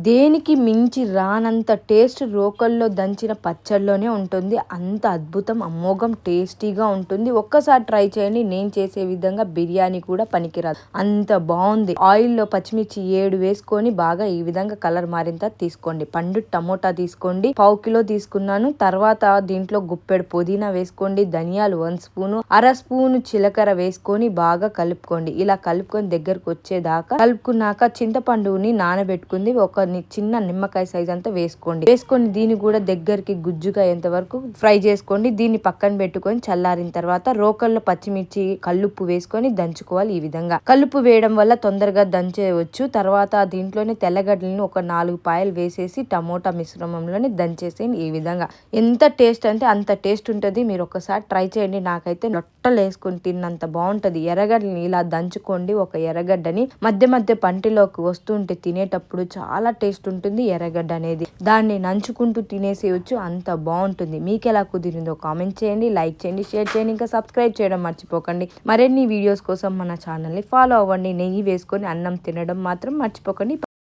దేనికి మించి రానంత టేస్ట్ రోకల్లో దంచిన పచ్చడిలోనే ఉంటుంది. అంత అద్భుతం, అమోఘం, టేస్టీగా ఉంటుంది. ఒక్కసారి ట్రై చేయండి. నేను చేసే విధంగా బిర్యానీ కూడా పనికిరాదు, అంత బాగుంది. ఆయిల్లో పచ్చిమిర్చి 7 వేసుకొని బాగా ఈ విధంగా కలర్ మారిన తర్వాత తీసుకోండి. పండు టమోటా తీసుకోండి, 1/2 కిలో తీసుకున్నాను. తర్వాత దీంట్లో గుప్పెడు పుదీనా వేసుకోండి, ధనియాలు 1 స్పూను, 1/2 స్పూను జీలకర్ర వేసుకొని బాగా కలుపుకోండి. ఇలా కలుపుకొని దగ్గరకు వచ్చేదాకా కలుపుకున్నాక చింతపండుని నానబెట్టుకుంది ఒక చిన్న నిమ్మకాయ సైజ్ అంతా వేసుకొని దీన్ని కూడా దగ్గరికి గుజ్జుగా అయ్యేంత వరకు ఫ్రై చేసుకోండి. దీన్ని పక్కన పెట్టుకొని చల్లారిన తర్వాత రోకల్లో పచ్చిమిర్చి కల్లుప్పు వేసుకొని దంచుకోవాలి. ఈ విధంగా కల్లుప్పు వేయడం వల్ల తొందరగా దంచేయవచ్చు. తర్వాత దీంట్లోనే తెల్లగడ్డలను ఒక 4 పాయలు వేసేసి టమోటా మిశ్రమంలోనే దంచేసేయండి. ఈ విధంగా ఎంత టేస్ట్ అంటే అంత టేస్ట్ ఉంటుంది. మీరు ఒకసారి ట్రై చేయండి. నాకైతే లొట్టలు వేసుకొని తిన్నంత బాగుంటది. ఎర్రగడ్డని ఇలా దంచుకోండి. ఒక ఎర్రగడ్డని మధ్య మధ్య పంటిలోకి వస్తుంటే తినేటప్పుడు చాలా టేస్ట్ ఉంటుంది. ఎర్రగడ్డ అనేది దాన్ని నంచుకుంటూ తినేసేయచ్చు, అంత బాగుంటుంది. మీకు ఎలా కుదిరిందో కామెంట్ చేయండి, లైక్ చేయండి, షేర్ చేయండి, ఇంకా సబ్స్క్రైబ్ చేయడం మర్చిపోకండి. మరిన్ని వీడియోస్ కోసం మన ఛానల్ని ఫాలో అవ్వండి. నెయ్యి వేసుకొని అన్నం తినడం మాత్రం మర్చిపోకండి.